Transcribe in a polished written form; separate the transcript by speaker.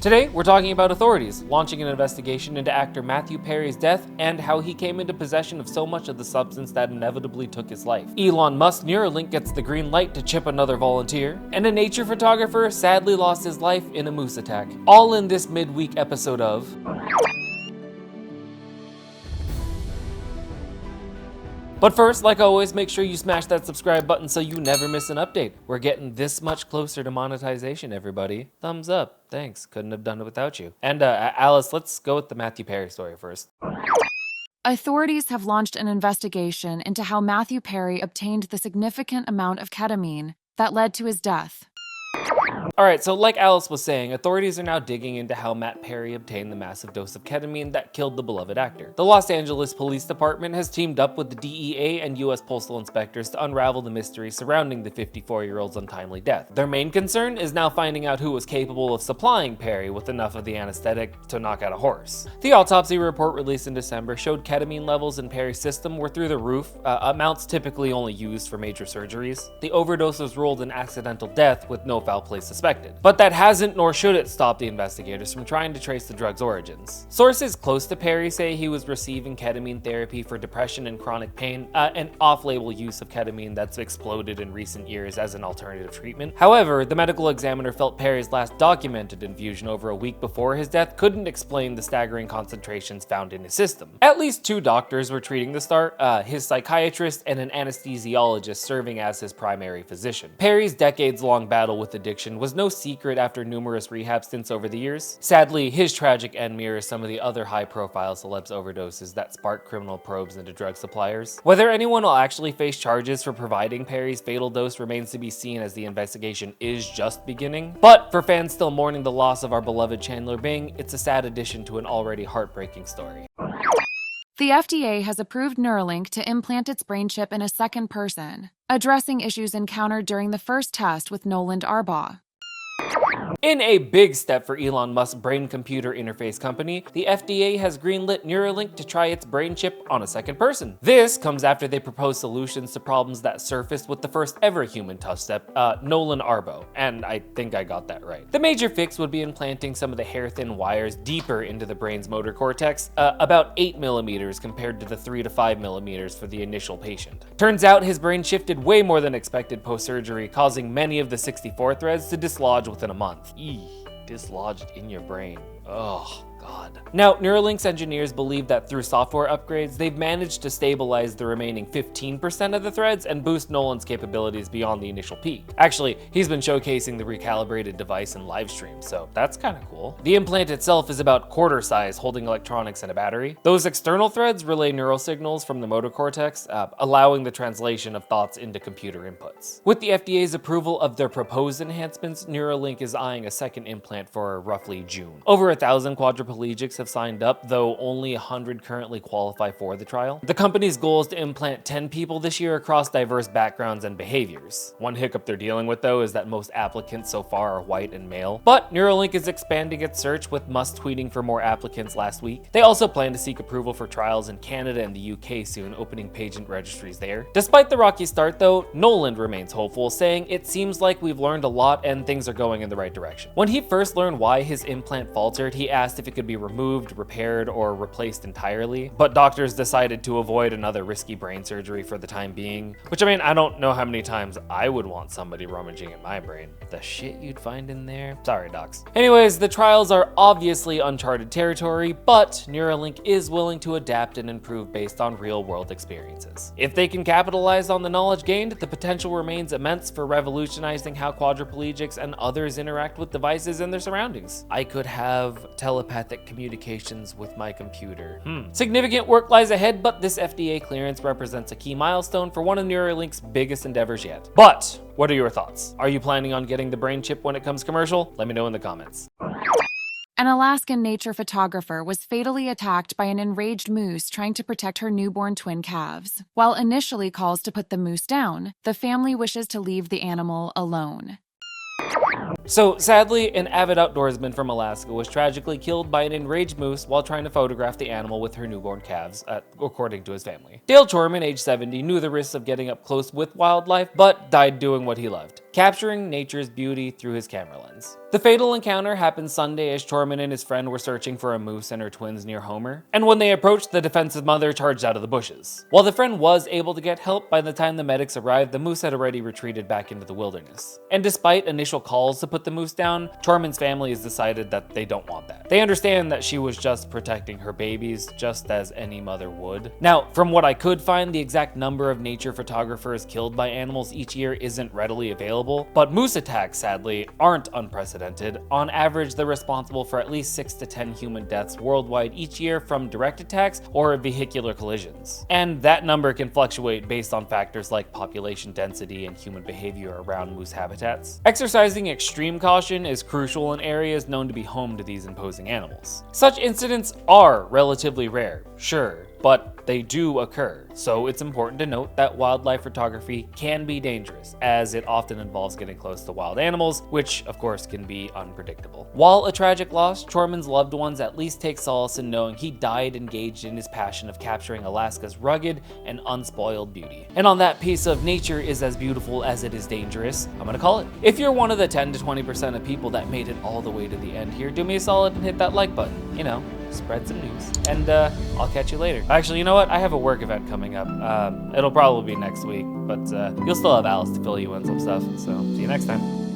Speaker 1: Today, we're talking about authorities launching an investigation into actor Mathew Perry's death and how he came into possession of so much of the substance that inevitably took his life. Elon Musk Neuralink gets the green light to chip another volunteer, and a nature photographer sadly lost his life in a moose attack. All in this midweek episode of... But first, like always, make sure you smash that subscribe button so you never miss an update. We're getting this much closer to monetization, everybody. Thumbs up. Thanks. Couldn't have done it without you. And Alice, let's go with the Mathew Perry story first.
Speaker 2: Authorities have launched an investigation into how Mathew Perry obtained the significant amount of ketamine that led to his death.
Speaker 1: Alright, so like Alice was saying, authorities are now digging into how Matt Perry obtained the massive dose of ketamine that killed the beloved actor. The Los Angeles Police Department has teamed up with the DEA and US Postal Inspectors to unravel the mystery surrounding the 54-year-old's untimely death. Their main concern is now finding out who was capable of supplying Perry with enough of the anesthetic to knock out a horse. The autopsy report released in December showed ketamine levels in Perry's system were through the roof, amounts typically only used for major surgeries. The overdose was ruled an accidental death with no foul play suspected. But that hasn't nor should it stop the investigators from trying to trace the drug's origins. Sources close to Perry say he was receiving ketamine therapy for depression and chronic pain, an off-label use of ketamine that's exploded in recent years as an alternative treatment. However, the medical examiner felt Perry's last documented infusion over a week before his death couldn't explain the staggering concentrations found in his system. At least two doctors were treating the start, his psychiatrist and an anesthesiologist serving as his primary physician. Perry's decades-long battle with addiction was no secret after numerous rehab stints over the years. Sadly, his tragic end mirrors some of the other high-profile celebs' overdoses that spark criminal probes into drug suppliers. Whether anyone will actually face charges for providing Perry's fatal dose remains to be seen, as the investigation is just beginning. But for fans still mourning the loss of our beloved Chandler Bing, it's a sad addition to an already heartbreaking story.
Speaker 2: The FDA has approved Neuralink to implant its brain chip in a second person, addressing issues encountered during the first test with Nolan Arbaugh.
Speaker 1: In a big step for Elon Musk's brain-computer interface company, the FDA has greenlit Neuralink to try its brain chip on a second person. This comes after they proposed solutions to problems that surfaced with the first ever human touch step, Nolan Arbaugh, and I think I got that right. The major fix would be implanting some of the hair-thin wires deeper into the brain's motor cortex, about 8 millimeters compared to the 3 to 5 millimeters for the initial patient. Turns out his brain shifted way more than expected post-surgery, causing many of the 64 threads to dislodge within a month. Dislodged in your brain. Oh, God. Now, Neuralink's engineers believe that through software upgrades, they've managed to stabilize the remaining 15% of the threads and boost Nolan's capabilities beyond the initial peak. Actually, he's been showcasing the recalibrated device in live streams, so that's kind of cool. The implant itself is about quarter size, holding electronics and a battery. Those external threads relay neural signals from the motor cortex, allowing the translation of thoughts into computer inputs. With the FDA's approval of their proposed enhancements, Neuralink is eyeing a second implant for roughly June. Over 1,000 quadriplegics have signed up, though only 100 currently qualify for the trial. The company's goal is to implant 10 people this year across diverse backgrounds and behaviors. One hiccup they're dealing with, though, is that most applicants so far are white and male. But Neuralink is expanding its search, with Musk tweeting for more applicants last week. They also plan to seek approval for trials in Canada and the UK soon, opening patient registries there. Despite the rocky start, though, Nolan remains hopeful, saying, "It seems like we've learned a lot and things are going in the right direction." When he first learned why his implant faltered, he asked if it could be removed, repaired, or replaced entirely, but doctors decided to avoid another risky brain surgery for the time being. Which, I mean, I don't know how many times I would want somebody rummaging in my brain. The shit you'd find in there? Sorry, docs. Anyways, the trials are obviously uncharted territory, but Neuralink is willing to adapt and improve based on real-world experiences. If they can capitalize on the knowledge gained, the potential remains immense for revolutionizing how quadriplegics and others interact with devices and their surroundings. I could have telepathic communications with my computer. Significant work lies ahead, but this FDA clearance represents a key milestone for one of Neuralink's biggest endeavors yet. But what are your thoughts? Are you planning on getting the brain chip when it comes commercial? Let me know in the comments.
Speaker 2: An Alaskan nature photographer was fatally attacked by an enraged moose trying to protect her newborn twin calves. While initially calls to put the moose down, the family wishes to leave the animal alone.
Speaker 1: So sadly, an avid outdoorsman from Alaska was tragically killed by an enraged moose while trying to photograph the animal with her newborn calves, according to his family. Dale Chorman, age 70, knew the risks of getting up close with wildlife, but died doing what he loved, capturing nature's beauty through his camera lens. The fatal encounter happened Sunday as Tormund and his friend were searching for a moose and her twins near Homer, and when they approached, the defensive mother charged out of the bushes. While the friend was able to get help, by the time the medics arrived, the moose had already retreated back into the wilderness. And despite initial calls to put the moose down, Tormund's family has decided that they don't want that. They understand that she was just protecting her babies, just as any mother would. Now, from what I could find, the exact number of nature photographers killed by animals each year isn't readily available, but moose attacks, sadly, aren't unprecedented. On average, they're responsible for at least 6 to 10 human deaths worldwide each year from direct attacks or vehicular collisions. And that number can fluctuate based on factors like population density and human behavior around moose habitats. Exercising extreme caution is crucial in areas known to be home to these imposing animals. Such incidents are relatively rare, sure, but they do occur, so it's important to note that wildlife photography can be dangerous, as it often involves getting close to wild animals, which of course can be unpredictable. While a tragic loss, Tormund's loved ones at least take solace in knowing he died engaged in his passion of capturing Alaska's rugged and unspoiled beauty. And on that piece of nature is as beautiful as it is dangerous, I'm gonna call it. If you're one of the 10 to 20% of people that made it all the way to the end here, do me a solid and hit that like button, spread some news. And I'll catch you later. Actually, you know what? I have a work event coming up. It'll probably be next week, but you'll still have Alice to fill you in some stuff, so see you next time.